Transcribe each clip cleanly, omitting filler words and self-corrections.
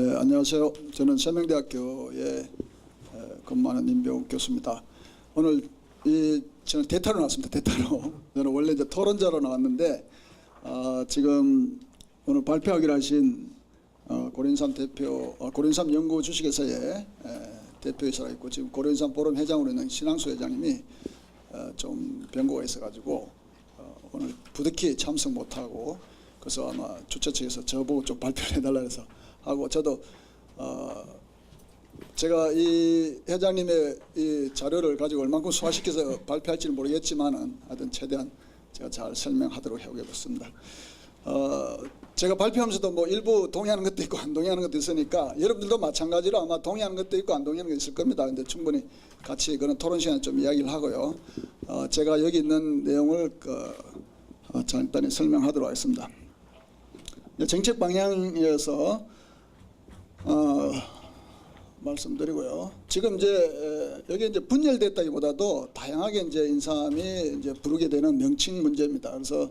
안녕하세요. 저는 세명대학교에 근무하는 임병욱 교수입니다. 오늘 저는 대타로 나왔습니다. 대타로. 저는 원래 이제 토론자로 나왔는데 지금 오늘 발표하기로 하신 고려인삼 대표, 고려인삼 연구 주식회사의 대표이사가 있고 지금 고려인삼 포럼 회장으로 있는 신항수 회장님이 좀 병고가 있어가지고 오늘 부득이 참석 못하고 그래서 아마 주최 측에서 저보고 좀 발표를 해달라 해서 하고 저도 제가 이 회장님의 이 자료를 가지고 얼만큼 소화시켜서 발표할지는 모르겠지만은 하여튼 최대한 제가 잘 설명하도록 해보겠습니다. 제가 발표하면서도 뭐 일부 동의하는 것도 있고 안 동의하는 것도 있으니까 여러분들도 마찬가지로 아마 동의하는 것도 있고 안 동의하는 것도 있을 겁니다. 근데 충분히 같이 그런 토론 시간에 좀 이야기를 하고요. 제가 여기 있는 내용을 간단히 설명하도록 하겠습니다. 정책 방향에서 말씀드리고요. 지금 이제 여기 이제 분열됐다기보다도 다양하게 이제 인삼이 이제 부르게 되는 명칭 문제입니다. 그래서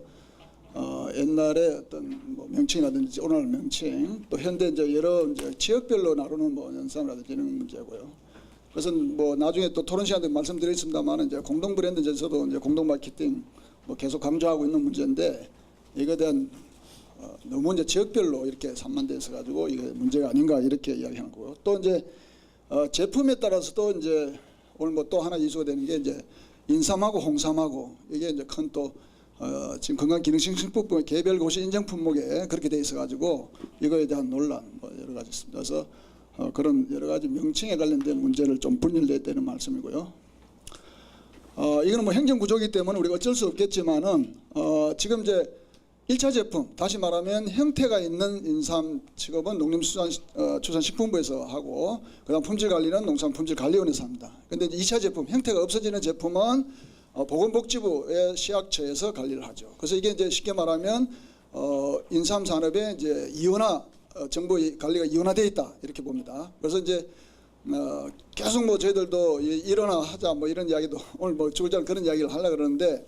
옛날에 어떤 뭐 명칭이라든지 오늘 명칭 또 현대 이제 여러 이제 지역별로 나누는 뭐 인삼이라든지 이런 문제고요. 그래서 뭐 나중에 또 토론 시간에 말씀드리겠습니다만 이제 공동 브랜드에서도 이제 공동 마케팅 뭐 계속 강조하고 있는 문제인데 이거에 대한 너무 이제 지역별로 이렇게 산만돼 있어 가지고 이게 문제가 아닌가 이렇게 이야기하는 거고요. 또 이제 제품에 따라서도 이제 오늘 뭐 또 하나 이슈가 되는 게 이제 인삼하고 홍삼하고 이게 이제 큰 또 지금 건강기능식품법 개별 고시 인증 품목에 그렇게 돼 있어 가지고 이거에 대한 논란 뭐 여러 가지 있습니다. 그래서 그런 여러 가지 명칭에 관련된 문제를 좀 분열됐다는 말씀이고요. 이거는 뭐 행정구조이기 때문에 우리가 어쩔 수 없겠지만은 지금 이제 1차 제품, 다시 말하면 형태가 있는 인삼 취급은 농림수산식품부에서 하고 그다음 품질관리는 농산품질관리원에서 합니다. 그런데 2차 제품, 형태가 없어지는 제품은 보건복지부의 식약처에서 관리를 하죠. 그래서 이게 이제 쉽게 말하면 인삼 산업의 이제 이원화, 정보 관리가 이원화되어 있다 이렇게 봅니다. 그래서 이제 계속 뭐 저희들도 일어나 하자 뭐 이런 이야기도 오늘 뭐 주구장 그런 이야기를 하려고 그러는데.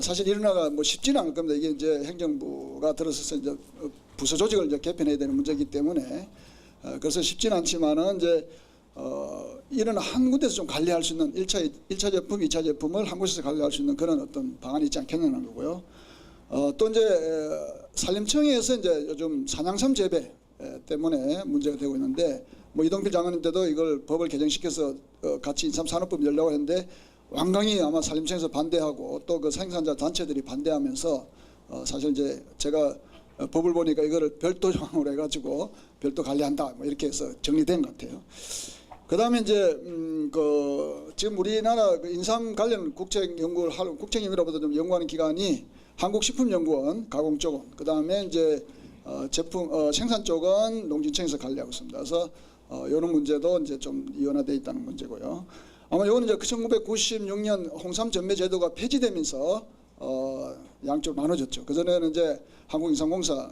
사실 일어나가 뭐 쉽지는 않을 겁니다. 이게 이제 행정부가 들어서서 이제 부서 조직을 이제 개편해야 되는 문제이기 때문에 그래서 쉽지는 않지만은 이제 이런 한 군데서 좀 관리할 수 있는 1차 제품, 2차 제품을 한 곳에서 관리할 수 있는 그런 어떤 방안이 있지 않겠냐는 거고요. 또 이제 산림청에서 이제 요즘 산양삼 재배 때문에 문제가 되고 있는데 뭐 이동필 장관님 때도 이걸 법을 개정시켜서 같이 인삼산업법 열려고 했는데 완강히 아마 산림청에서 반대하고 또 그 생산자 단체들이 반대하면서 사실 이제 제가 법을 보니까 이거를 별도 조항으로 해가지고 별도 관리한다 뭐 이렇게 해서 정리된 것 같아요. 그다음에 이제 지금 우리나라 그 인삼 관련 국책연구를 하는 국책연구라보다 좀 연구하는 기관이 한국식품연구원 가공 쪽은 그다음에 이제 제품 생산 쪽은 농진청에서 관리하고 있습니다. 그래서 이런 문제도 이제 좀 이원화되어 있다는 문제고요. 아마 이거는 이제 1996년 홍삼 전매 제도가 폐지되면서 양쪽으로 나눠졌죠. 그 전에는 이제 한국인삼공사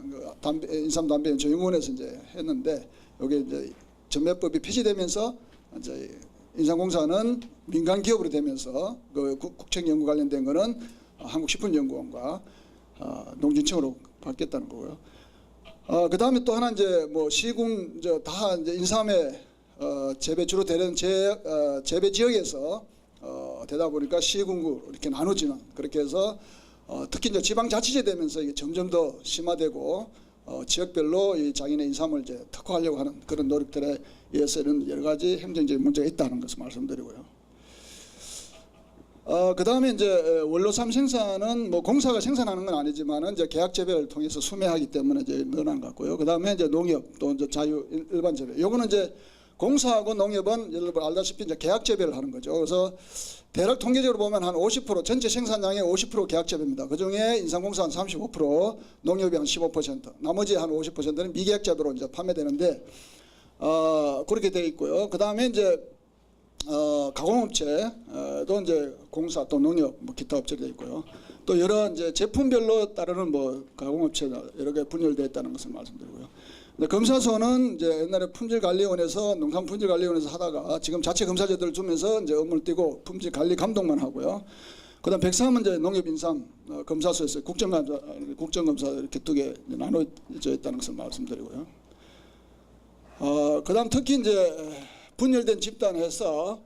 인삼담배연구원에서 이제 했는데 여기 이제 전매법이 폐지되면서 이제 인삼공사는 민간 기업으로 되면서 그 국책연구 관련된 거는 한국식품연구원과 농진청으로 바뀌었다는 거고요. 그 다음에 또 하나 이제 뭐 시군 다 이제 인삼에 재배 주로 되는 재배 지역에서 되다 보니까 시군구 이렇게 나눠지는 그렇게 해서 특히 이제 지방자치제 되면서 이게 점점 더 심화되고 지역별로 이 자기네 인삼을 이제 특화하려고 하는 그런 노력들에 의해서는 여러 가지 행정적인 문제가 있다는 것을 말씀드리고요. 그 다음에 이제 원로삼 생산은 뭐 공사가 생산하는 건 아니지만은 이제 계약 재배를 통해서 수매하기 때문에 이제 늘어난 것 같고요. 그 다음에 이제 농협 또 이제 자유 일반 재배. 요거는 이제 공사하고 농협은 여러분 알다시피 이제 계약 재배를 하는 거죠. 그래서 대략 통계적으로 보면 한 50% 전체 생산량의 50% 계약 재배입니다. 그 중에 인삼공사 한 35%, 농협이 한 15%, 나머지 한 50%는 미계약 재배로 이제 판매되는데 그렇게 되어 있고요. 그 다음에 이제 가공업체도 이제 공사 또 농협 뭐 기타 업체가 있고요. 또 여러 이제 제품별로 따르는 뭐 가공업체가 여러 개 분열되어 있다는 것을 말씀드리고요. 근데 검사소는 이제 옛날에 품질관리원에서 농산품질관리원에서 하다가 지금 자체 검사제도를 주면서 이제 업무를 띄고 품질관리 감독만 하고요. 그다음 103은 이제 농협인삼 검사소에서 국정검사 이렇게 두 개 나눠져 있다는 것을 말씀드리고요. 그다음 특히 이제 분열된 집단에서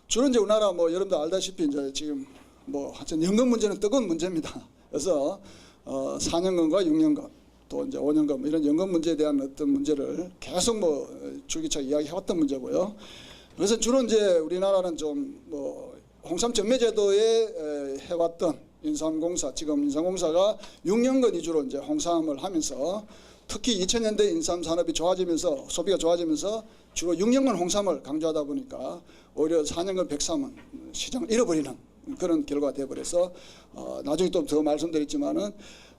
주로 이제 우리나라 뭐 여러분들 알다시피 이제 지금 뭐 하여튼 연금 문제는 뜨거운 문제입니다. 그래서 4년금과 6년금 또 이제 5년금 이런 연금 문제에 대한 어떤 문제를 계속 뭐 줄기차게 이야기해왔던 문제고요. 그래서 주로 이제 우리나라는 좀 뭐 홍삼 정매제도에 해왔던 인삼공사, 지금 인삼공사가 6년간 위주로 이제 홍삼을 하면서 특히 2000년대 인삼 산업이 좋아지면서 소비가 좋아지면서 주로 6년간 홍삼을 강조하다 보니까 오히려 4년간 백삼은 시장을 잃어버리는 그런 결과가 되어버려서 나중에 또 더 말씀드렸지만은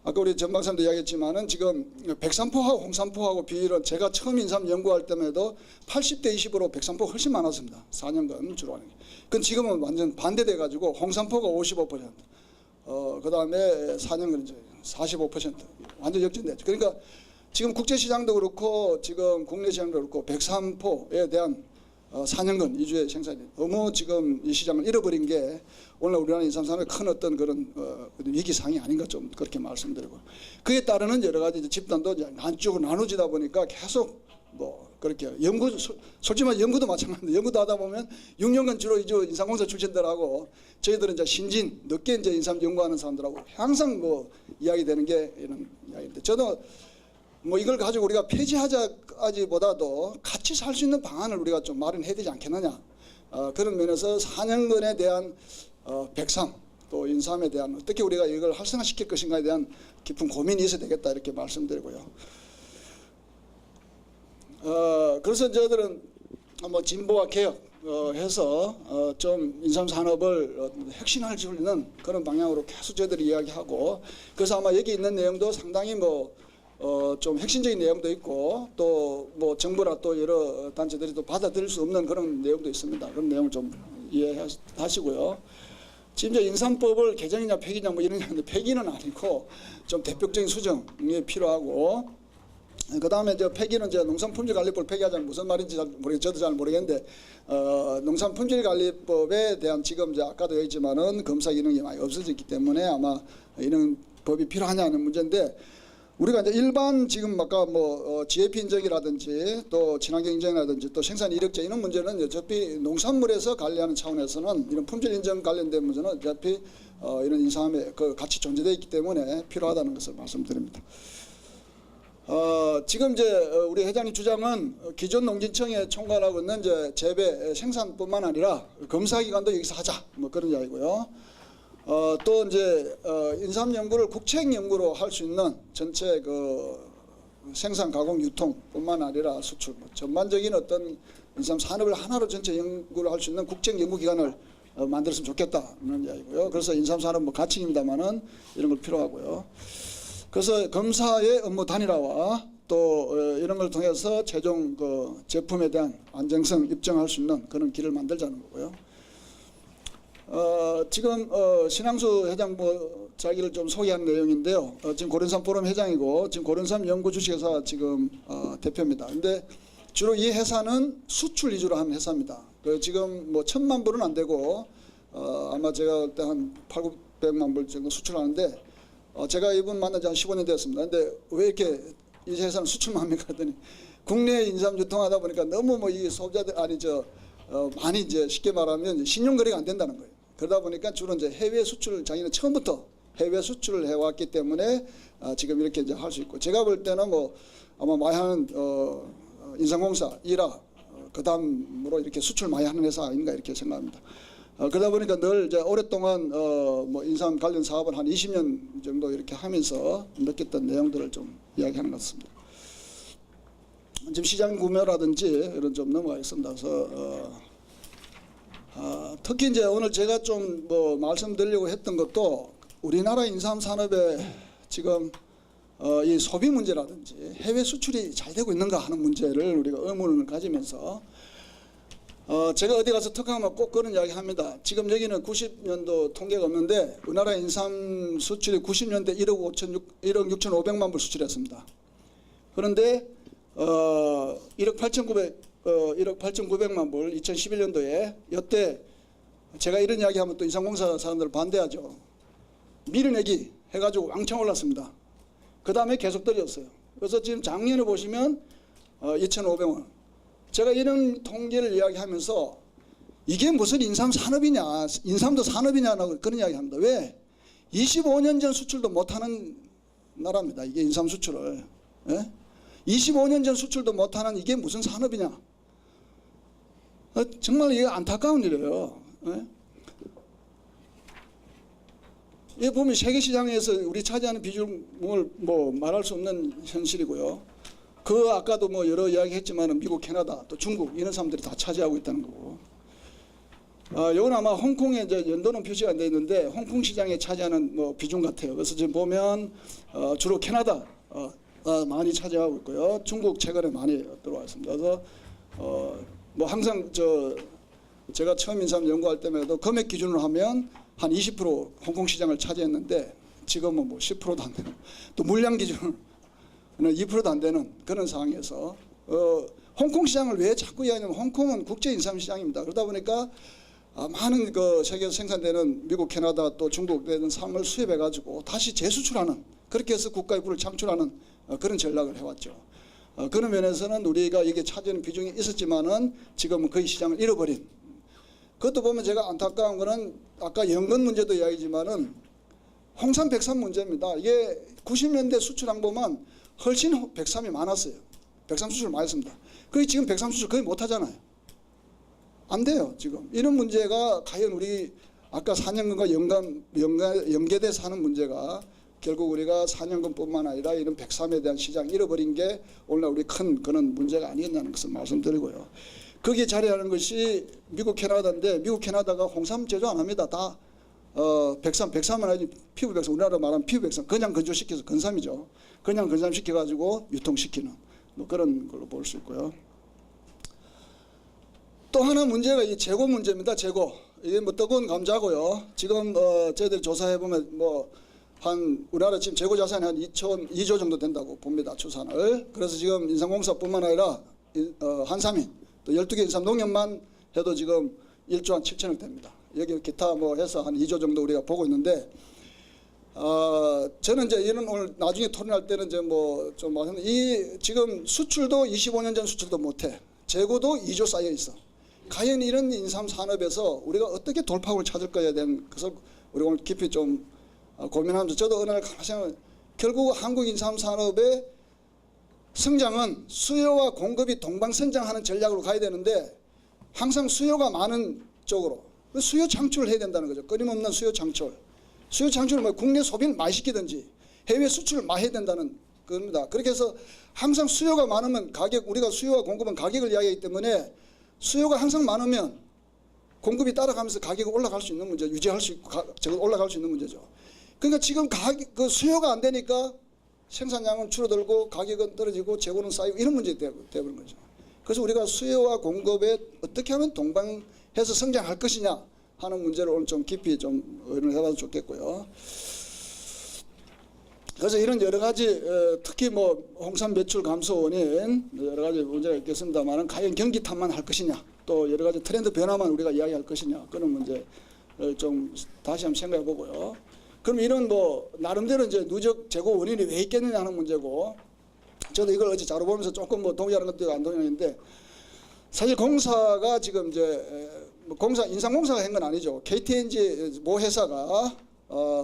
아까 우리 전 박사님도 이야기했지만은 지금 백삼포하고 홍삼포하고 비율은 제가 처음 인삼 연구할 때에도 80대 20으로 백삼포가 훨씬 많았습니다. 4년간 주로 하는 게. 그건 지금은 완전 반대돼 가지고 홍삼포가 55%, 그다음에 4년간 이제 45% 완전 역전됐죠. 그러니까 지금 국제시장도 그렇고 지금 국내 시장도 그렇고 백삼포에 대한 4년간 위주의 생산이 너무 지금 이 시장을 잃어버린 게 오늘 우리나라 인삼산업의 큰 어떤 그런 위기상이 아닌가 좀 그렇게 말씀드리고, 그에 따르는 여러 가지 집단도 이제 안쪽으로 나누지다 보니까 계속 뭐 그렇게 연구, 솔직히 말해 연구도 마찬가지인데 연구도 하다 보면 6년간 주로 이제 인삼공사 출신들하고 저희들은 이제 신진 늦게 이제 인삼 연구하는 사람들하고 항상 뭐 이야기되는 게 이런 이야기인데, 저도 뭐 이걸 가지고 우리가 폐지하자기보다도 같이 살 수 있는 방안을 우리가 좀 마련해야 되지 않겠느냐, 그런 면에서 4년간에 대한 백삼 또 인삼에 대한 어떻게 우리가 이걸 활성화시킬 것인가에 대한 깊은 고민이 있어야 되겠다 이렇게 말씀드리고요. 그래서 저희들은 뭐 진보와 개혁 해서 좀 인삼 산업을 혁신할 수 있는 그런 방향으로 계속 저희들이 이야기하고, 그래서 아마 여기 있는 내용도 상당히 좀 핵심적인 내용도 있고 또 뭐 정부나 또 여러 단체들이 또 받아들일 수 없는 그런 내용도 있습니다. 그런 내용을 좀 이해하시고요. 지금 이제 인삼법을 개정이냐 폐기냐 뭐 이런 얘기인데 폐기는 아니고 좀 대표적인 수정이 필요하고, 그 다음에 폐기는 농산품질관리법을 폐기하자는 무슨 말인지 저도 잘 모르겠는데 농산품질관리법에 대한 지금 이제 아까도 얘기했지만은 검사 기능이 많이 없어졌기 때문에 아마 이런 법이 필요하냐는 문제인데, 우리가 이제 일반 지금 아까 뭐 GAP 인정이라든지 또 친환경 인정이라든지 또 생산 이력제 이런 문제는 어차피 농산물에서 관리하는 차원에서는 이런 품질 인정 관련된 문제는 어차피 이런 인삼에 같이 존재되어 있기 때문에 필요하다는 것을 말씀드립니다. 지금 이제 우리 회장님 주장은 기존 농진청에 총괄하고 있는 이제 재배 생산뿐만 아니라 검사 기관도 여기서 하자 뭐 그런 이야기고요. 또 이제 인삼 연구를 국책 연구로 할 수 있는 전체 그 생산 가공 유통뿐만 아니라 수출 전반적인 어떤 인삼 산업을 하나로 전체 연구를 할 수 있는 국책 연구 기관을 만들었으면 좋겠다는 이야기고요. 그래서 인삼 산업 뭐 가칭입니다만은 이런 걸 필요하고요. 그래서 검사의 업무 단일화와 또 이런 걸 통해서 최종 그 제품에 대한 안정성 입증할 수 있는 그런 길을 만들자는 거고요. 지금 신항수 회장 뭐 자기를 좀 소개한 내용인데요. 지금 고른삼 포럼 회장이고 지금 고른삼 연구 주식회사 지금 대표입니다. 근데 주로 이 회사는 수출 위주로 하는 회사입니다. 지금 뭐 1000만 불은 안 되고 아마 제가 그때 한 800~900만 불 정도 수출하는데 제가 이분 만난 지 한 15년 되었습니다. 근데 왜 이렇게 이 회사는 수출만 합니까? 했더니 국내 인삼 유통하다 보니까 너무 뭐 이 소비자들 많이 이제 쉽게 말하면 신용 거래가 안 된다는 거예요. 그러다 보니까 주로 이제 해외 수출을 자기는 처음부터 해외 수출을 해왔기 때문에 지금 이렇게 이제 할 수 있고, 제가 볼 때는 뭐 아마 많이 하는 인삼공사, 이라 그다음으로 이렇게 수출 많이 하는 회사 아닌가 이렇게 생각합니다. 그러다 보니까 늘 이제 오랫동안 뭐 인삼 관련 사업을 한 20년 정도 이렇게 하면서 느꼈던 내용들을 좀 이야기하는 것 같습니다. 지금 시장 구매라든지 이런 좀 넘어가겠습니다. 그래서 특히 이제 오늘 제가 좀 뭐 말씀드리려고 했던 것도 우리나라 인삼 산업의 지금 이 소비 문제라든지 해외 수출이 잘 되고 있는가 하는 문제를 우리가 의문을 가지면서 제가 어디 가서 특강하면 꼭 그런 이야기 합니다. 지금 여기는 90년도 통계가 없는데 우리나라 인삼 수출이 90년대 1억 6,500만 불 수출했습니다. 그런데 1억 8,900만 불 2011년도에 이때 제가 이런 이야기하면 또 인삼공사 사람들 반대하죠. 밀어내기 해가지고 왕창 올랐습니다. 그 다음에 계속 떨어졌어요. 그래서 지금 작년에 보시면 2,500원. 제가 이런 통계를 이야기하면서 이게 무슨 인삼 산업이냐, 인삼도 산업이냐라고 그런 이야기합니다. 왜? 25년 전 수출도 못하는 나라입니다. 이게 인삼 수출을. 예? 25년 전 수출도 못하는 이게 무슨 산업이냐. 정말 이게 안타까운 일이에요. 예? 이 보면 세계 시장에서 우리 차지하는 비중을 뭐 말할 수 없는 현실이고요. 그 아까도 뭐 여러 이야기했지만 미국, 캐나다, 또 중국 이런 사람들이 다 차지하고 있다는 거고. 이건 아마 홍콩에 이제 연도는 표시가 안 돼 있는데 홍콩 시장에 차지하는 뭐 비중 같아요. 그래서 지금 보면 주로 캐나다 많이 차지하고 있고요. 중국 최근에 많이 들어왔습니다. 그래서 뭐 항상 제가 처음 인삼 연구할 때마다 금액 기준으로 하면 한 20% 홍콩 시장을 차지했는데 지금은 뭐 10%도 안 되는, 또 물량 기준으로는 2%도 안 되는 그런 상황에서 홍콩 시장을 왜 자꾸 이야기하냐면 홍콩은 국제 인삼 시장입니다. 그러다 보니까 많은 그 세계에서 생산되는 미국, 캐나다 또 중국 되는 상을 수입해 가지고 다시 재수출하는, 그렇게 해서 국가의 부를 창출하는 그런 전략을 해왔죠. 그런 면에서는 우리가 이게 차지하는 비중이 있었지만은 지금은 거의 시장을 잃어버린. 그것도 보면 제가 안타까운 거는 아까 연근 문제도 이야기지만은 홍삼, 백삼 문제입니다. 이게 90년대 수출량 보면 훨씬 백삼이 많았어요. 백삼 수출 많이 했습니다. 그게 지금 백삼 수출 거의 못 하잖아요. 안 돼요, 지금. 이런 문제가 과연 우리 아까 4년근과 연계돼서 하는 문제가 결국 우리가 4년근뿐만 아니라 이런 백삼에 대한 시장 잃어버린 게 오늘날 우리 큰 그런 문제가 아니겠냐는 것을 말씀드리고요. 거기에 자리하는 것이 미국, 캐나다인데 미국, 캐나다가 홍삼 제조 안 합니다. 다 백삼은 아니지 피부 백삼, 우리나라 말하면 피부 백삼, 그냥 건조시켜서 건삼이죠. 그냥 건삼시켜가지고 유통시키는 뭐 그런 걸로 볼 수 있고요. 또 하나 문제가 이 재고 문제입니다. 재고. 이게 뭐 뜨거운 감자고요. 지금 저희들 조사해 보면 뭐 한 우리나라 지금 재고 자산이 한 2조 정도 된다고 봅니다. 추산을. 그래서 지금 인삼공사뿐만 아니라 한삼인 또 12개 인삼 농협만 해도 지금 1조 한 7천억 됩니다. 여기 기타 뭐 해서 한 2조 정도 우리가 보고 있는데 저는 이제 이런 오늘 나중에 토론할 때는 이제 뭐 좀 이 지금 수출도 25년 전 수출도 못해. 재고도 2조 쌓여 있어. 과연 이런 인삼 산업에서 우리가 어떻게 돌파구를 찾을 거에 대한 것을 우리 오늘 깊이 좀 고민하면서 저도 어느 날 가만히 생각하면 결국 한국 인삼 산업의 성장은 수요와 공급이 동방선장하는 전략으로 가야 되는데 항상 수요가 많은 쪽으로 수요 창출을 해야 된다는 거죠. 끊임없는 수요 창출. 수요 창출은 뭐 국내 소비를 많이 시키든지 해외 수출을 많이 해야 된다는 겁니다. 그렇게 해서 항상 수요가 많으면 가격, 우리가 수요와 공급은 가격을 이야기하기 때문에 수요가 항상 많으면 공급이 따라가면서 가격이 올라갈 수 있는 문제, 유지할 수 있고 올라갈 수 있는 문제죠. 그러니까 지금 그 수요가 안 되니까 생산량은 줄어들고 가격은 떨어지고 재고는 쌓이고 이런 문제가 되어버린 거죠. 그래서 우리가 수요와 공급에 어떻게 하면 동방해서 성장할 것이냐 하는 문제를 오늘 좀 깊이 좀 의논을 해봐도 좋겠고요. 그래서 이런 여러 가지 특히 뭐 홍삼 매출 감소 원인 여러 가지 문제가 있겠습니다만은 과연 경기 탓만 할 것이냐 또 여러 가지 트렌드 변화만 우리가 이야기할 것이냐 그런 문제를 좀 다시 한번 생각해 보고요. 그럼 이런 뭐 나름대로 이제 누적 재고 원인이 왜 있겠느냐 하는 문제고 저도 이걸 어제 자료 보면서 조금 뭐 동의하는 것도 안 동의하는데 사실 공사가 지금 이제 인삼공사가 한 건 아니죠. KTNG 모 회사가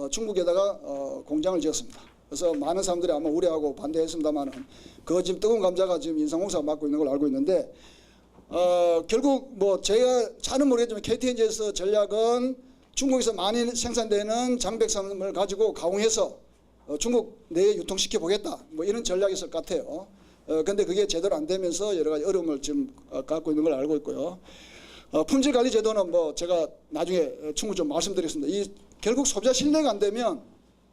중국에다가 공장을 지었습니다. 그래서 많은 사람들이 아마 우려하고 반대했습니다만은 그거 지금 뜨거운 감자가 지금 인삼공사가 맡고 있는 걸 알고 있는데 결국 뭐 제가 잘은 모르겠지만 KTNG에서 전략은 중국에서 많이 생산되는 장백삼을 가지고 가공해서 중국 내에 유통시켜 보겠다 뭐 이런 전략이 있을 것 같아요. 근데 그게 제대로 안 되면서 여러 가지 어려움을 지금 갖고 있는 걸 알고 있고요. 품질 관리 제도는 뭐 제가 나중에 충분히 좀 말씀드리겠습니다. 이 결국 소비자 신뢰가 안 되면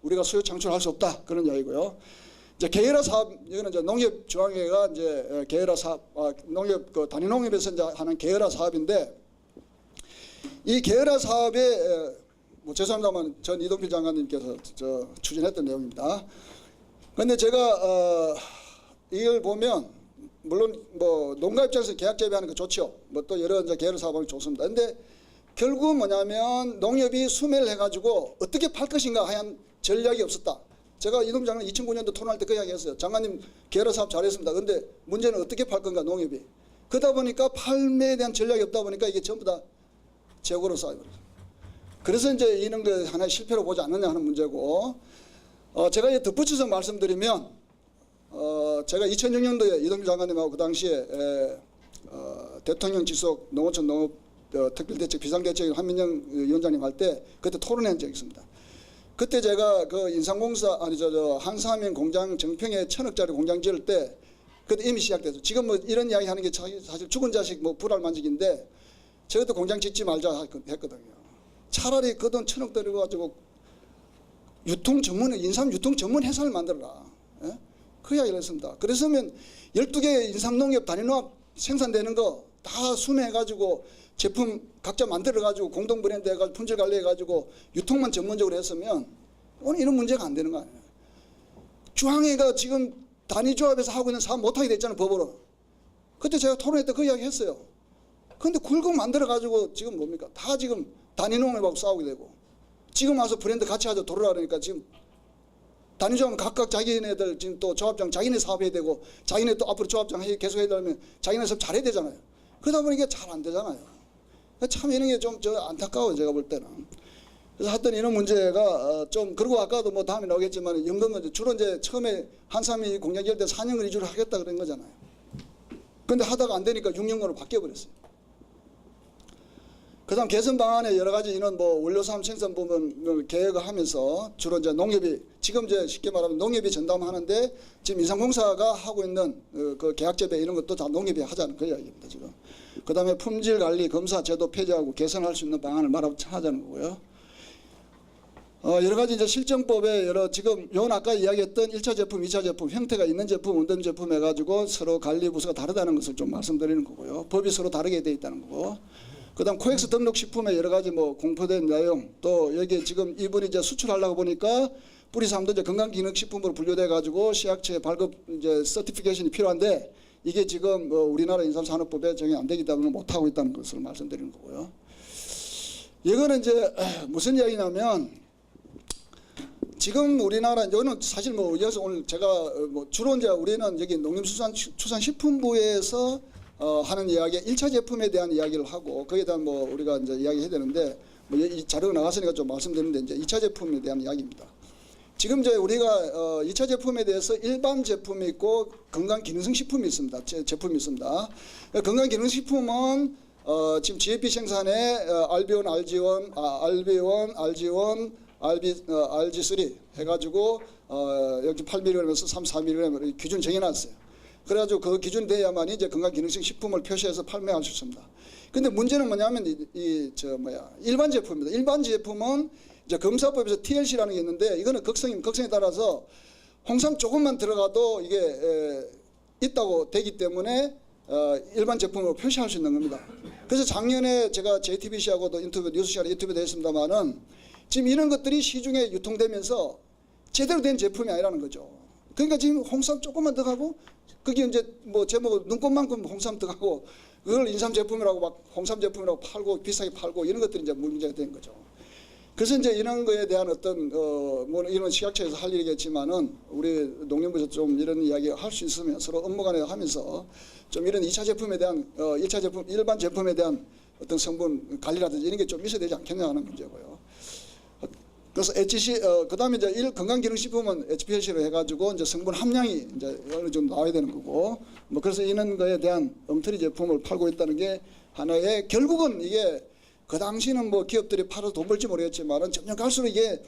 우리가 수요 창출할 수 없다 그런 이야기고요. 이제 계열화 사업 이거는 이제 농협중앙회가 이제 계열화 사업 농협 그 단위 농협에서 이제 하는 계열화 사업인데 이 계열화 사업에 뭐 죄송합니다만 전 이동필 장관님께서 추진했던 내용입니다. 그런데 제가 이걸 보면 물론 뭐 농가 입장에서 계약 재배하는 거 좋죠. 뭐 또 여러 이제 계열화 사업이 좋습니다. 근데 결국 뭐냐면 농협이 수매를 해가지고 어떻게 팔 것인가 하얀 전략이 없었다. 제가 이동 장관 2009년도 토론할 때 그 이야기 했어요. 장관님 계열화 사업 잘했습니다. 근데 문제는 어떻게 팔 건가, 농협이. 그러다 보니까 판매에 대한 전략이 없다 보니까 이게 전부 다 재고로 쌓여버려요. 그래서 이제 이런 거 하나의 실패로 보지 않느냐 하는 문제고, 제가 이제 덧붙여서 말씀드리면, 제가 2006년도에 이동규 장관님하고 그 당시에 대통령 지속 농어촌 농업 특별대책 비상대책 한민영 위원장님 할 때 그때 토론한 적이 있습니다. 그때 제가 그 인삼공사 한사민 공장 정평에 1,000억짜리 공장 지을 때 그때 이미 시작됐어요. 지금 뭐 이런 이야기 하는 게 사실 죽은 자식 뭐 불알만직인데 저것도 공장 짓지 말자 했거든요. 차라리 그 돈 1,000억 들여가지고 유통 전문 인삼 유통 전문 회사를 만들어라. 예? 그 이야기를 했습니다. 그랬으면 12개 인삼농협 단위농업 생산되는 거 다 수매해가지고 제품 각자 만들어가지고 공동 브랜드 해가지고 품질 관리해가지고 유통만 전문적으로 했으면 오늘 이런 문제가 안 되는 거 아니에요. 중앙회가 지금 단위조합에서 하고 있는 사업 못하게 됐잖아요, 법으로. 그때 제가 토론회 때 그 이야기 했어요. 그런데 굴곡 만들어가지고 지금 뭡니까? 다 지금 단위농협하고 싸우게 되고 지금 와서 브랜드 같이 하자 돌아라 그러니까 지금 단위조합은 각각 자기네들 지금 또 조합장 자기네 사업해야 되고 자기네 또 앞으로 조합장 계속 해야 되면 자기네 사업 잘해야 되잖아요. 그러다 보니 이게 잘 안 되잖아요. 참 이런 게 좀 안타까워요, 제가 볼 때는. 그래서 하여튼 이런 문제가 좀, 그리고 아까도 뭐 다음에 나오겠지만 연금 문제, 주로 이제 처음에 한삼이 공장 지을 때 4년을 위주로 하겠다 그런 거잖아요. 근데 하다가 안 되니까 6년으로 바뀌어버렸어요. 그 다음 개선 방안에 여러 가지 이런 뭐 원료사업 생산 부분을 계획을 하면서 주로 이제 농협이 지금 이제 쉽게 말하면 농협이 전담하는데 지금 인삼공사가 하고 있는 그 계약재배 이런 것도 다 농협이 하자는 그 이야기입니다, 지금. 그 다음에 품질 관리 검사 제도 폐지하고 개선할 수 있는 방안을 하자는 거고요. 여러 가지 이제 실정법에 지금 요건 아까 이야기했던 1차 제품, 2차 제품 형태가 있는 제품, 없는 제품 해가지고 서로 관리 부서가 다르다는 것을 좀 말씀드리는 거고요. 법이 서로 다르게 돼 있다는 거고. 그다음 코엑스 등록 식품에 여러 가지 뭐 공표된 내용, 또 여기 지금 이분이 이제 수출하려고 보니까 뿌리삼도 이제 건강기능식품으로 분류돼 가지고 시약처에 발급 이제 서티피케이션이 필요한데 이게 지금 우리나라 인삼산업법에 적용이 안 되기 때문에 못 하고 있다는 것을 말씀드리는 거고요. 이거는 이제 무슨 이야기냐면 지금 우리나라 이거는 사실 뭐 여기서 오늘 제가 뭐 주로 이제 우리는 여기 농림수산식품부에서 하는 이야기 1차 제품에 대한 이야기를 하고 거기에 대한 뭐 우리가 이제 이야기해야 되는데 뭐 이 자료가 나갔으니까 좀 말씀드리는데 이제 2차 제품에 대한 이야기입니다. 지금 이제 우리가 2차 제품에 대해서 일반 제품이 있고 건강기능식품이 있습니다. 제품이 있습니다. 건강기능식품은 지금 GAP 생산에 RB1, RG3 해가지고 여기 8mg에서 34mg 기준 정해놨어요. 그래가지고 그 기준 돼야만 이제 건강기능식 식품을 표시해서 판매할 수 있습니다. 근데 문제는 뭐냐면 일반 제품입니다. 일반 제품은 이제 검사법에서 TLC라는 게 있는데 이거는 극성에 따라서 홍삼 조금만 들어가도 이게 있다고 되기 때문에 일반 제품으로 표시할 수 있는 겁니다. 그래서 작년에 제가 JTBC하고도 뉴스 시간에 인터뷰도 했습니다만은 지금 이런 것들이 시중에 유통되면서 제대로 된 제품이 아니라는 거죠. 그러니까 지금 홍삼 조금만 들어가고 그게 이제 뭐 제목 눈꽃만큼 홍삼 들어가고 그걸 인삼 제품이라고 막 홍삼 제품이라고 팔고 비싸게 팔고 이런 것들이 이제 문제가 된 거죠. 그래서 이제 이런 거에 대한 어떤 뭐 이런 식약처에서 할 일이겠지만은 우리 농림부에서 좀 이런 이야기 할 수 있으면 서로 업무간에 하면서 좀 이런 2차 제품에 대한 1차 제품 일반 제품에 대한 어떤 성분 관리라든지 이런 게 좀 있어야 되지 않겠냐 하는 문제고요. 그래서 HC 그다음에 이제 건강기능식품은 HPLC로 해가지고 이제 성분 함량이 이제 어느 정도 나와야 되는 거고 뭐 그래서 이런 거에 대한 엉터리 제품을 팔고 있다는 게 하나의 결국은 이게 그 당시는 뭐 기업들이 팔아서 돈 벌지 모르겠지만은 점점 갈수록 이게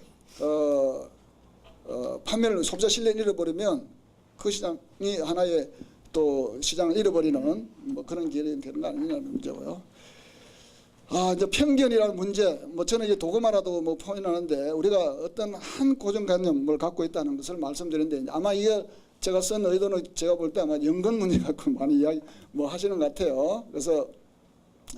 판매를 소비자 신뢰를 잃어버리면 그 시장이 하나의 또 시장을 잃어버리는 뭐 그런 길이 되는 거 아니냐는 문제고요. 이제 편견이라는 문제, 뭐 저는 이제 도구만하도 뭐 포인하는데 우리가 어떤 한 고정관념을 갖고 있다는 것을 말씀드리는데 아마 이게 제가 쓴 의도는 제가 볼 때 아마 연금 문제 갖고 많이 이야기 뭐 하시는 것 같아요. 그래서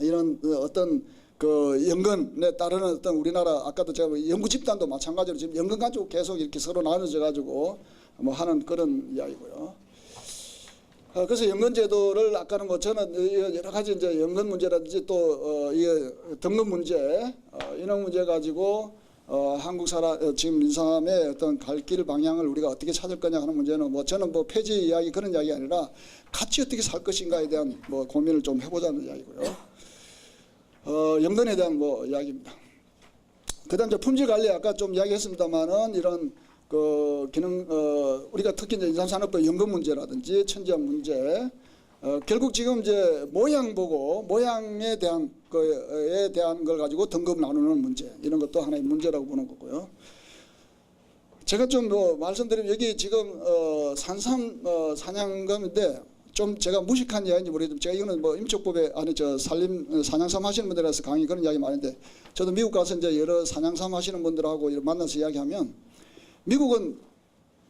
이런 어떤 그 연금에 따르는 어떤 우리나라 아까도 제가 연구 집단도 마찬가지로 지금 연금 가지고 계속 이렇게 서로 나눠져 가지고 뭐 하는 그런 이야기고요. 그래서 연금제도를 아까는 뭐 저는 여러 가지 이제 연금 문제라든지 또 등급 문제 이런 문제 가지고 한국 사람 지금 인삼의 어떤 갈 길 방향을 우리가 어떻게 찾을 거냐 하는 문제는 뭐 저는 뭐 폐지 이야기 그런 이야기 아니라 같이 어떻게 살 것인가에 대한 뭐 고민을 좀 해보자는 이야기고요. 연근에 대한 뭐 이야기입니다. 그다음 이제 품질 관리 아까 좀 이야기했습니다만은 이런 그 기능 우리가 특히 이제 인삼산업부 연금 문제라든지 천지약 문제 결국 지금 이제 모양 보고 모양에 대한 거에 대한 걸 가지고 등급 나누는 문제 이런 것도 하나의 문제라고 보는 거고요. 제가 좀 뭐 말씀드리면 여기 지금 산삼 사냥감인데 좀 제가 무식한 이야기인지 모르겠지만 제가 이거는 뭐 임적법에 아니 저 산림 사냥삼 하시는 분들에서 강의 그런 이야기 많은데 저도 미국 가서 이제 여러 사냥삼 하시는 분들하고 만나서 이야기하면 미국은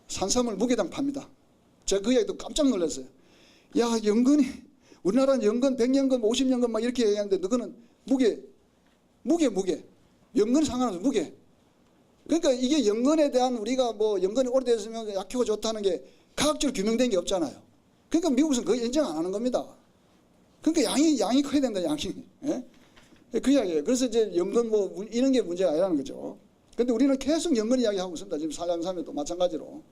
산삼을 무게당 팝니다. 제가 그 이야기도 깜짝 놀랐어요. 야, 연근이 우리나라는 연근 100년근 50년근 막 이렇게 얘기하는데 너는 무게. 연근이 상관없어 무게. 그러니까 이게 연근에 대한 우리가 뭐 연근이 오래됐으면 약효가 좋다는 게 과학적으로 규명된 게 없잖아요. 그러니까 미국에서는 그거 인정 안 하는 겁니다. 그러니까 양이 커야 된다 양이. 예? 그 이야기예요. 그래서 이제 연근 뭐 이런 게 문제가 아니라는 거죠. 근데 우리는 계속 연근 이야기하고 있습니다. 지금 산림삼에도 마찬가지로.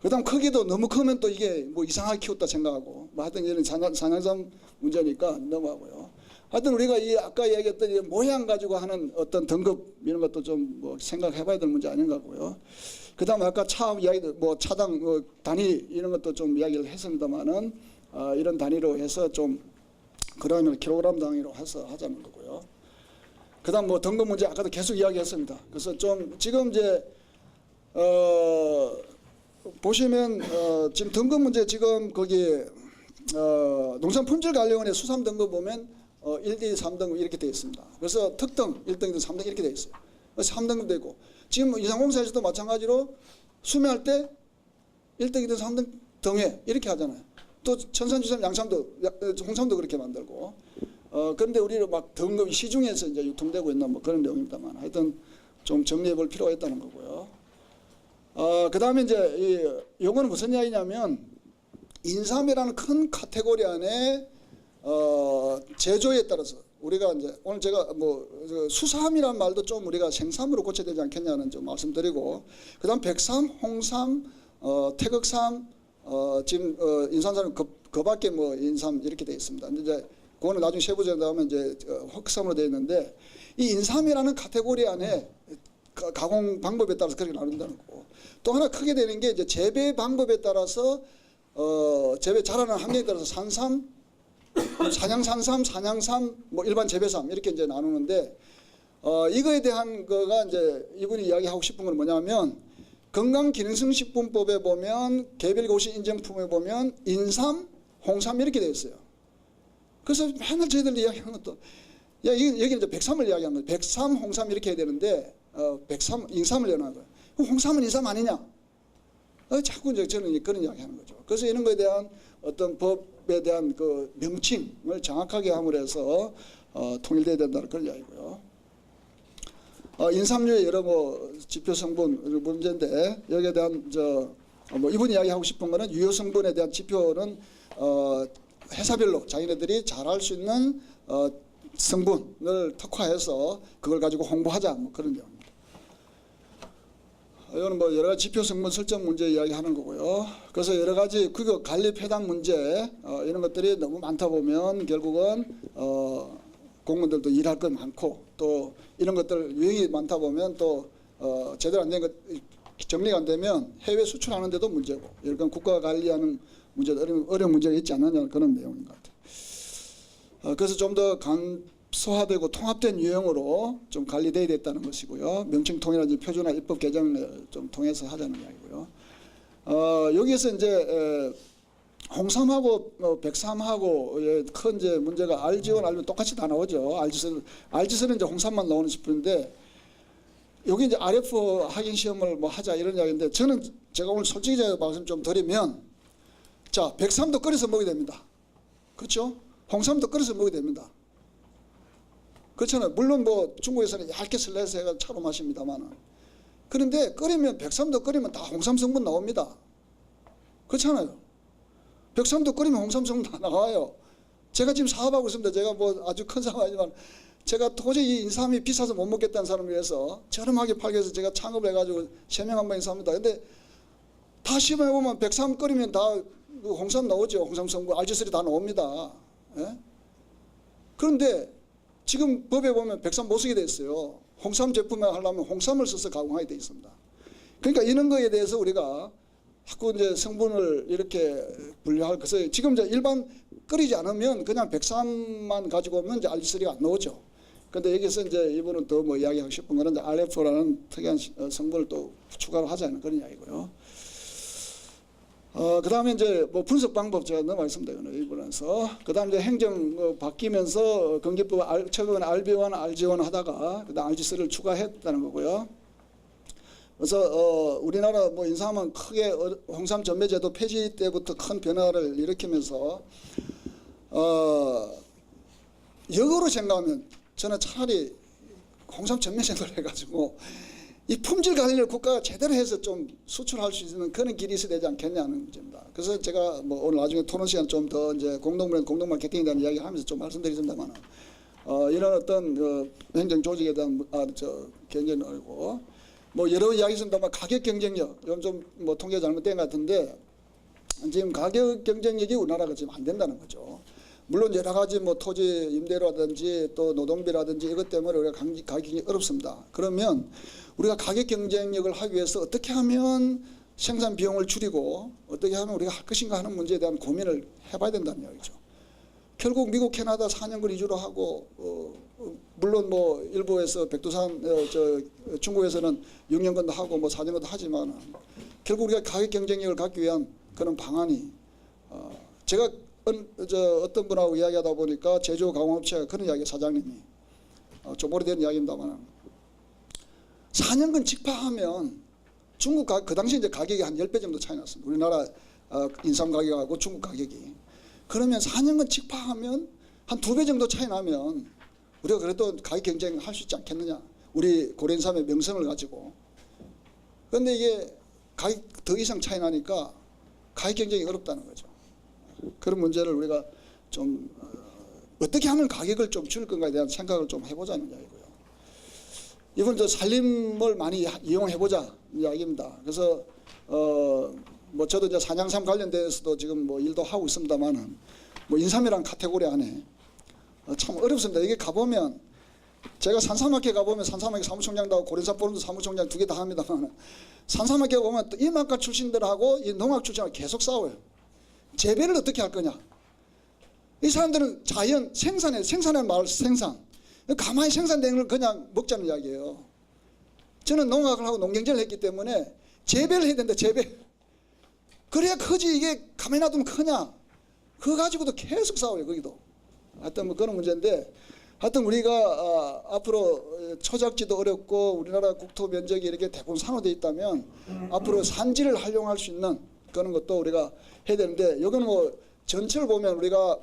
그다음 크기도 너무 크면 또 이게 뭐 이상하게 키웠다 생각하고 뭐 하여튼 이런 산양삼 문제니까 넘어가고요. 하여튼 우리가 이 아까 얘기했던 이 모양 가지고 하는 어떤 등급 이런 것도 좀 뭐 생각해봐야 될 문제 아닌가 고요. 그다음 아까 차 이야기도 뭐 차당 뭐 단위 이런 것도 좀 이야기를 했습니다만은 이런 단위로 해서 좀 그러면 킬로그램 단위로 해서 하자는 거고요. 그다음 뭐 등급 문제 아까도 계속 이야기했습니다. 그래서 좀 지금 이제 보시면 지금 등급 문제 지금 거기 농산품질관리원의 수삼 등급 보면 1, 2, 3등급 이렇게 되어 있습니다. 그래서 특등 1등, 2등, 3등 이렇게 되어 있어요. 3등급 되고 지금 인삼공사에서도 마찬가지로 수매할 때 1등, 2등, 3등 등회 이렇게 하잖아요. 또 천산주삼, 양삼도, 홍삼도 그렇게 만들고 그런데 우리는 막 등급이 시중에서 이제 유통되고 있는 뭐 그런 내용입니다만 하여튼 좀 정리해 볼 필요가 있다는 거고요. 그 다음에 이제 이거는 무슨 이야기냐면 인삼이라는 큰 카테고리 안에 제조에 따라서 우리가 이제 오늘 제가 뭐 수삼이라는 말도 좀 우리가 생삼으로 고쳐야 되지 않겠냐는 좀 말씀드리고 그 다음 백삼, 홍삼, 태극삼 지금 인삼산은 그 밖에 뭐 인삼 이렇게 되어 있습니다. 이제 그거는 나중에 세부적으로 나오면 이제 흑삼으로 되어 있는데 이 인삼이라는 카테고리 안에 가공 방법에 따라서 그렇게 나눈다는 거고 또 하나 크게 되는 게 이제 재배 방법에 따라서 재배 자라는 환경에 따라서 산삼, 산양산삼, 산양삼, 뭐 일반 재배삼 이렇게 이제 나누는데 이거에 대한 거가 이제 이분이 이야기하고 싶은 건 뭐냐면 건강기능식품법에 보면 개별고시 인증품에 보면 인삼, 홍삼 이렇게 되어 있어요. 그래서 맨날 저희들 이야기하는 것도 야 여기 이제 백삼을 이야기하는 거예요. 백삼, 홍삼 이렇게 해야 되는데 백삼, 인삼을 연하는 거예요. 그럼 홍삼은 인삼 아니냐? 자꾸 이제 저는 그런 이야기하는 거죠. 그래서 이런 거에 대한 어떤 법에 대한 그 명칭을 정확하게 함으로 해서 통일돼야 된다는 그런 이야기고요. 인삼류의 여러 뭐 지표 성분 문제인데 여기에 대한 뭐 이분이 이야기하고 싶은 거는 유효 성분에 대한 지표는 회사별로 자기네들이 잘할 수 있는 성분을 특화해서 그걸 가지고 홍보하자 뭐 그런 내용입니다. 이거는 뭐 여러 가지 지표 성분 설정 문제 이야기하는 거고요. 그래서 여러 가지 규격 관리 폐단 문제 이런 것들이 너무 많다 보면 결국은 공무원들도 일할 건 많고 또 이런 것들 유행이 많다 보면 또 제대로 안 된 것 정리가 안 되면 해외 수출하는 데도 문제고 이런 국가 관리하는 문제도 어려운 문제가 있지 않느냐 그런 내용인 것 같아요. 그래서 좀 더 간소화되고 통합된 유형으로 좀 관리돼야 됐다는 것이고요. 명칭 통일이나 표준화 입법 개정을 좀 통해서 하자는 이야기고요. 여기에서 이제 홍삼하고 백삼하고의 큰 이제 문제가 알지원 알면 똑같이 다 나오죠. 알지선은 이제 홍삼만 나오는 싶은데 여기 이제 RF 확인 시험을 뭐 하자 이런 이야기인데 저는 제가 오늘 솔직히 제가 말씀 좀 드리면 자 백삼도 끓여서 먹어야 됩니다. 그렇죠? 홍삼도 끓여서 먹어야 됩니다. 그렇잖아요. 물론 뭐 중국에서는 얇게 슬라이스 해가 차로 마십니다만은 그런데 끓이면 백삼도 끓이면 다 홍삼 성분 나옵니다. 그렇잖아요. 백삼도 끓이면 홍삼 성분 다 나와요. 제가 지금 사업하고 있습니다. 제가 뭐 아주 큰 사업 아니지만 제가 도저히 이 인삼이 비싸서 못 먹겠다는 사람을 위해서 저렴하게 팔기 위해서 제가 창업을 해가지고 세명한번 인삼입니다. 근데 다 시험해보면 백삼 끓이면 다 홍삼 나오죠. 홍삼 성분, 알지슬이 다 나옵니다. 예? 그런데 지금 법에 보면 백삼 못 쓰게 돼 있어요. 홍삼 제품을 하려면 홍삼을 써서 가공하게 돼 있습니다. 그러니까 이런 거에 대해서 우리가 자꾸 이제 성분을 이렇게 분류할 것을 지금 이제 일반 끓이지 않으면 그냥 백삼만 가지고 오면 이제 알지슬이 안 나오죠. 근데 여기서 이제 이분은 더 뭐 이야기하고 싶은 거는 이제 RF라는 특이한 성분을 또 추가로 하자는 그런 이야기고요. 그 다음에 이제 뭐 분석 방법 제가 너무 말씀드리는 이분에서 그 다음에 이제 행정 바뀌면서 건기법 처음에는 RB1, RG1 하다가 그 다음 RG3를 추가했다는 거고요. 그래서 우리나라 뭐 인삼은 크게 홍삼 전매제도 폐지 때부터 큰 변화를 일으키면서 역으로 생각하면 저는 차라리 홍삼 전매제도를 해가지고 이 품질 관리를 국가가 제대로 해서 좀 수출할 수 있는 그런 길이 있어야 되지 않겠냐는 문제입니다. 그래서 제가 뭐 오늘 나중에 토론 시간 좀 더 이제 공동 마케팅에 대한 이야기를 하면서 좀 말씀드리겠습니다만 이런 어떤 행정 조직에 대한 경쟁은 아니고 뭐 여러 이야기 있습니다만 가격 경쟁력 이건 좀 뭐 통계 잘못된 것 같은데 지금 가격 경쟁력이 우리나라가 지금 안 된다는 거죠. 물론 여러 가지 뭐 토지 임대료라든지 또 노동비라든지 이것 때문에 우리가 가격 경쟁이 어렵습니다. 그러면 우리가 가격 경쟁력을 하기 위해서 어떻게 하면 생산 비용을 줄이고 어떻게 하면 우리가 할 것인가 하는 문제에 대한 고민을 해봐야 된다는 이야기죠. 결국 미국, 캐나다 4년걸 이주로 하고 물론 뭐 일부에서 백두산 중국에서는 6년간도 하고 뭐 4년간도 하지만 결국 우리가 가격 경쟁력을 갖기 위한 그런 방안이 제가 어떤 분하고 이야기하다 보니까 제조 가공업체가 그런 이야기 사장님이 좀 오래된 이야기입니다만 4년간 직파하면 중국 그 당시 이제 가격이 한 10배 정도 차이 났습니다. 우리나라 인삼 가격하고 중국 가격이. 그러면 4년간 직파하면 한 2배 정도 차이 나면 우리가 그래도 가격 경쟁을 할 수 있지 않겠느냐. 우리 고려인삼의 명성을 가지고. 그런데 이게 가격 더 이상 차이 나니까 가격 경쟁이 어렵다는 거죠. 그런 문제를 우리가 좀 어떻게 하면 가격을 좀 줄일 건가에 대한 생각을 좀 해보자는 이야기고요. 이번 산림을 많이 이용해보자 이야기입니다. 그래서 뭐 저도 이제 산양삼 관련돼서도 지금 뭐 일도 하고 있습니다만은 뭐 인삼이란 카테고리 안에 참 어렵습니다. 이게 가보면 제가 산사마켓 가보면 산사마켓 사무총장도 하고 고려산 포럼도 사무총장 2개 다 합니다만 산사마켓 가보면 또 일막가 출신들하고 이 농학 출신하고 계속 싸워요. 재배를 어떻게 할 거냐. 이 사람들은 자연 생산의 말 생산. 가만히 생산되는 걸 그냥 먹자는 이야기예요. 저는 농학을 하고 농경제를 했기 때문에 재배를 해야 된다. 재배. 그래야 크지. 이게 가만히 놔두면 크냐. 그거 가지고도 계속 싸워요. 거기도. 하여튼 뭐 그런 문제인데 하여튼 우리가 앞으로 초작지도 어렵고 우리나라 국토 면적이 이렇게 대부분 산호되어 있다면 앞으로 산지를 활용할 수 있는 그런 것도 우리가 해야 되는데 여기는 뭐 전체를 보면 우리가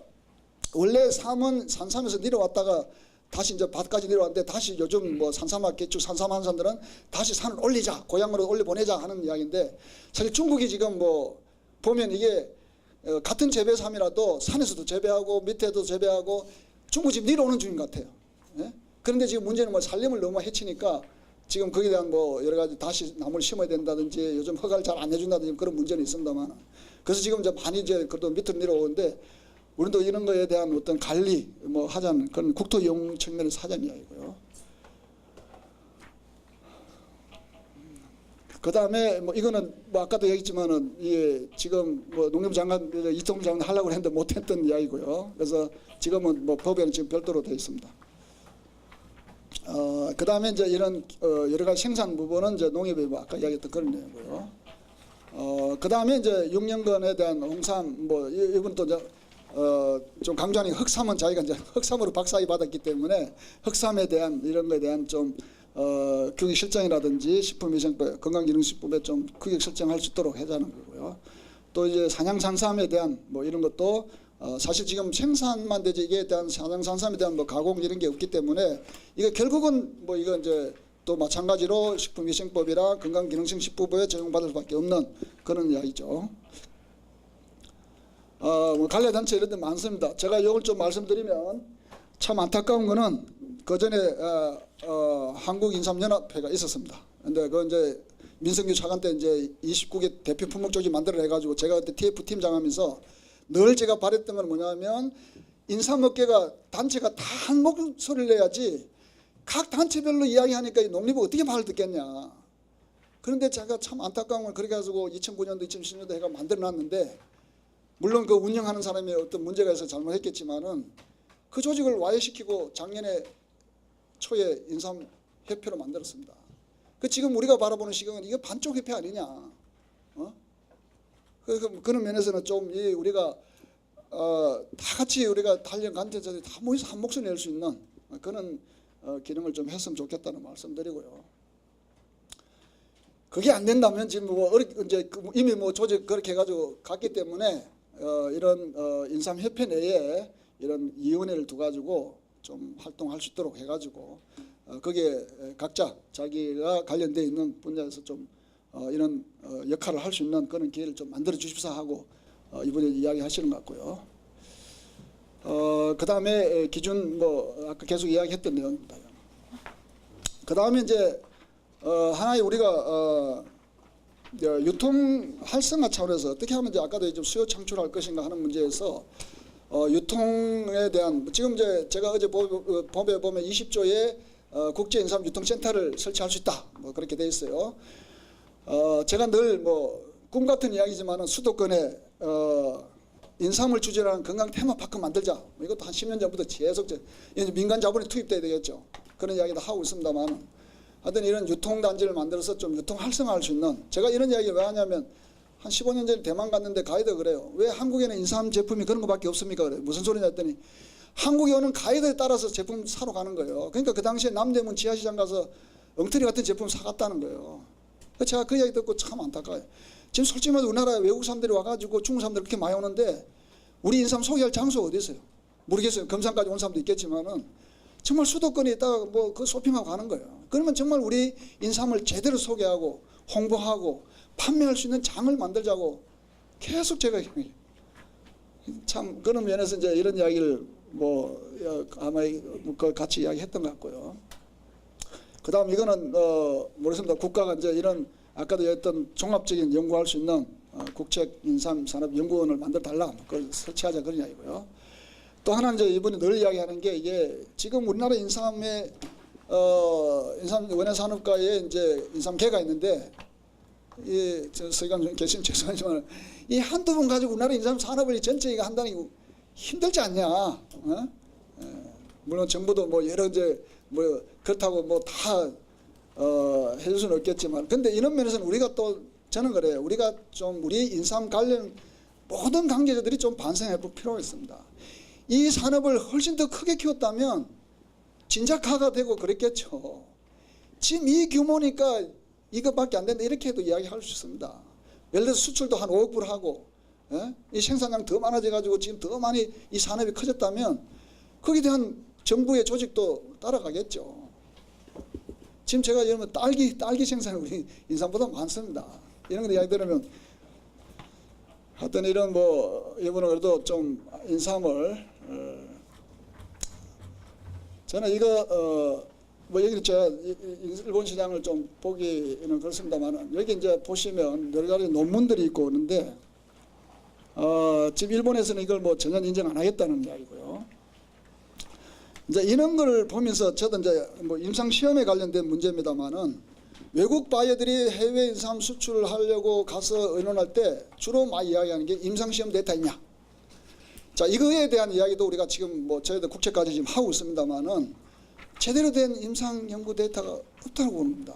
원래 삼은 산삼에서 내려왔다가 다시 이제 밭까지 내려왔는데 다시 요즘 뭐 산삼학 개축 산삼하는 사람들은 다시 산을 올리자 고향으로 올려보내자 하는 이야기인데 사실 중국이 지금 뭐 보면 이게 같은 재배삼이라도 산에서도 재배하고 밑에도 재배하고 중국 지금 내려오는 중인 것 같아요. 예? 그런데 지금 문제는 뭐 산림을 너무 해치니까 지금 거기에 대한 뭐 여러 가지 다시 나무를 심어야 된다든지 요즘 허가를 잘 안 해준다든지 그런 문제는 있습니다만 그래서 지금 이제 많이 이제 그래도 밑으로 내려오는데 우리도 이런 거에 대한 어떤 관리 뭐 하자는 그런 국토 이용 측면에서 하자는 이야기고요. 그 다음에 뭐 이거는 뭐 아까도 얘기했지만은 이게 지금 뭐 농림부 장관 이통부 장관 하려고 했는데 못했던 이야기고요. 그래서 지금은 뭐 법에는 지금 별도로 되어 있습니다. 그 다음에 이제 이런 여러 가지 생산 부분은 이제 농협에 뭐 아까 이야기했던 그런 내용이고요. 그 다음에 이제 6년간에 대한 홍삼 뭐 이분 또 이제 좀 강조하는 흑삼은 자기가 이제 흑삼으로 박사학위 받았기 때문에 흑삼에 대한 이런 거에 대한 좀 규격 실정이라든지 식품위생법, 건강기능식품에 좀 규격 설정할 수 있도록 해자는 거고요. 또 이제 산양산삼에 대한 뭐 이런 것도 사실 지금 생산만 되지 이게 대한 산양산삼에 대한 뭐 가공 이런 게 없기 때문에 이게 결국은 뭐 이거 이제 또 마찬가지로 식품위생법이나 건강기능식품법에 적용받을 수밖에 없는 그런 이야기죠. 뭐 관례단체 이런 데 많습니다. 제가 이걸 좀 말씀드리면 참 안타까운 거는 그 전에 한국인삼연합회가 있었습니다. 근데 그 이제 민성규 차관 때 이제 29개 대표 품목조직 만들어 해가지고 제가 그때 TF 팀장하면서 늘 제가 바랬던 건 뭐냐면 인삼업계가 단체가 다 한 목소리를 내야지 각 단체별로 이야기하니까 이 농림부 어떻게 말을 듣겠냐. 그런데 제가 참 안타까운 건 그렇게 해가지고 2009년도 2010년도 해가 만들어놨는데 물론 그 운영하는 사람이 어떤 문제가 있어서 잘못했겠지만은 그 조직을 와해시키고 작년에 초에 인삼협회로 만들었습니다. 그 지금 우리가 바라보는 시각은 이거 반쪽 협회 아니냐. 그런 면에서는 좀 우리가 다 같이 우리가 단련 간대자들이 다 모여서 한 목소리 낼 수 있는 그런 기능을 좀 했으면 좋겠다는 말씀드리고요. 그게 안 된다면 지금 이제 이미 조직 그렇게 해가지고 갔기 때문에 이런 인삼협회 내에 이런 위원회를 두가지고 좀 활동할 수 있도록 해가지고 거기에 각자 자기가 관련되어 있는 분야에서 좀 이런 역할을 할 수 있는 그런 기회를 좀 만들어 주십사 하고 이번에 이야기하시는 것 같고요. 그 다음에 기준 아까 계속 이야기했던 내용입니다. 그 다음에 이제 하나의 우리가 유통 활성화 차원에서 어떻게 하면 이제 아까도 좀 수요 창출할 것인가 하는 문제에서 유통에 대한 지금 이제 제가 어제 법에 보면 20조에 국제 인삼 유통센터를 설치할 수 있다. 그렇게 돼 있어요. 제가 늘 꿈 같은 이야기지만은 수도권에 인삼을 주제로 건강 테마파크 만들자. 이것도 한 10년 전부터 계속 민간 자본이 투입돼야 되겠죠. 그런 이야기도 하고 있습니다만 하여튼 이런 유통단지를 만들어서 좀 유통 활성화할 수 있는 제가 이런 이야기를 왜 하냐면 한 15년 전에 대만 갔는데 가이드가 그래요. 왜 한국에는 인삼 제품이 그런 것밖에 없습니까? 그래요. 무슨 소리냐 했더니 한국에 오는 가이드에 따라서 제품 사러 가는 거예요. 그러니까 그 당시에 남대문 지하시장 가서 엉터리 같은 제품 사갔다는 거예요. 제가 그 이야기 듣고 참 안타까워요. 지금 솔직히 말해서 우리나라에 외국 사람들이 와가지고 중국 사람들 그렇게 많이 오는데 우리 인삼 소개할 장소가 어디 있어요? 모르겠어요. 금산까지 온 사람도 있겠지만은 정말 수도권에 있다가 그 쇼핑하고 가는 거예요. 그러면 정말 우리 인삼을 제대로 소개하고 홍보하고 판매할 수 있는 장을 만들자고 계속 제가 참 그런 면에서 이제 이런 이야기를 아마 같이 이야기했던 것 같고요. 그다음 이거는 모르겠습니다. 국가가 이제 이런 아까도 얘기했던 종합적인 연구할 수 있는 국책인삼산업연구원을 만들어 달라. 그걸 설치하자 그런 이야기고요. 또 하나 이제 이번에 늘 이야기하는 게 이게 지금 우리나라 인삼의 인삼 원예산업가에 이제 인삼계가 있는데 서기관 계시면 죄송하지만 이 한두 번 가지고 우리나라 인삼 산업을 전체가 한다는 게 힘들지 않냐? 물론 정부도 여러 이제 그렇다고 다 해줄 수는 없겠지만 근데 이런 면에서는 우리가 또 저는 그래요. 우리가 좀 우리 인삼 관련 모든 관계자들이 좀 반성해 볼 필요가 있습니다. 이 산업을 훨씬 더 크게 키웠다면 진작화가 되고 그랬겠죠. 지금 이 규모니까 이것밖에 안 된다 이렇게 해도 이야기할 수 있습니다. 예를 들어서 수출도 한 5억 불 하고 이 생산량 더 많아져 가지고 지금 더 많이 이 산업이 커졌다면 거기에 대한 정부의 조직도 따라가겠죠. 지금 제가 여러분 딸기 생산이 우리 인삼보다 많습니다. 이런 거 이야기 들으면 하여튼 이런 이번에 그래도 좀 인삼을 저는 이거 여기 제가 일본 시장을 좀 보기는 그렇습니다만 여기 이제 보시면 여러 가지 논문들이 있고 그런데 지금 일본에서는 이걸 전혀 인정 안 하겠다는 이야기고요. 이제 이런 걸 보면서 저도 이제 임상 시험에 관련된 문제입니다만은 외국 바이어들이 해외 인삼 수출을 하려고 가서 의논할 때 주로 많이 이야기하는 게 임상 시험 데이터 있냐. 자, 이거에 대한 이야기도 우리가 지금 저희들 국책까지 지금 하고 있습니다만은 제대로 된 임상 연구 데이터가 없다고 봅니다.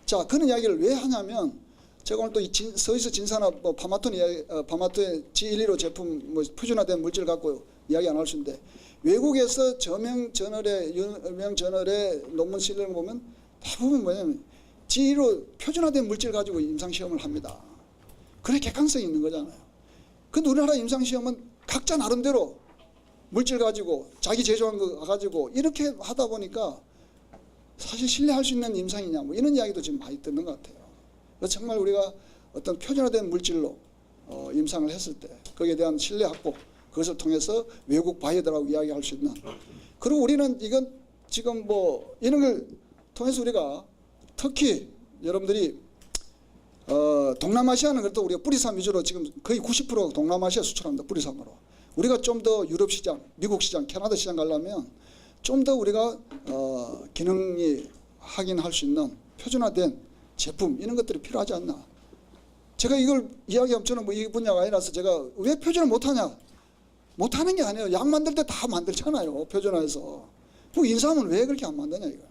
자, 그런 이야기를 왜 하냐면 제가 오늘 또 서희서 진산업 파마톤 이야기, 파마톤의 G115 제품 표준화된 물질 갖고 이야기 안 할 수 있는데 외국에서 유명 저널의 논문 실력을 보면 대부분 뭐냐면 G115 표준화된 물질 가지고 임상 시험을 합니다. 그래 객관성이 있는 거잖아요. 근데 우리나라 임상 시험은 각자 나름대로 물질 가지고 자기 제조한 거 가지고 이렇게 하다 보니까 사실 신뢰할 수 있는 임상이냐 이런 이야기도 지금 많이 듣는 것 같아요. 그래서 정말 우리가 어떤 표준화된 물질로 임상을 했을 때 거기에 대한 신뢰 확보 그것을 통해서 외국 바이어들하고 이야기할 수 있는 그리고 우리는 이건 지금 뭐 이런 걸 통해서 우리가 특히 여러분들이 동남아시아는 그래도 우리가 뿌리삼 위주로 지금 거의 90% 동남아시아 수출합니다. 뿌리삼으로. 우리가 좀 더 유럽 시장, 미국 시장, 캐나다 시장 가려면 좀 더 우리가 기능이 확인할 수 있는 표준화된 제품 이런 것들이 필요하지 않나. 제가 이걸 이야기하면 저는 뭐 이 분야가 아니라서 제가 왜 표준화 못하냐. 못하는 게 아니에요. 약 만들 때 다 만들잖아요. 표준화해서. 그 인삼은 왜 그렇게 안 만드냐 이거.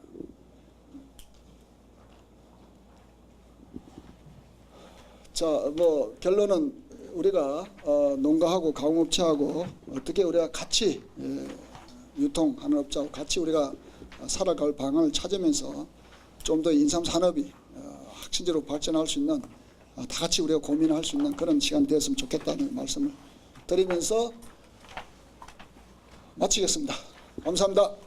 자, 뭐 결론은 우리가 농가하고 가공업체하고 어떻게 우리가 같이 유통하는 업자하고 같이 우리가 살아갈 방안을 찾으면서 좀 더 인삼 산업이 혁신적으로 발전할 수 있는 다 같이 우리가 고민할 수 있는 그런 시간 되었으면 좋겠다는 말씀을 드리면서 마치겠습니다. 감사합니다.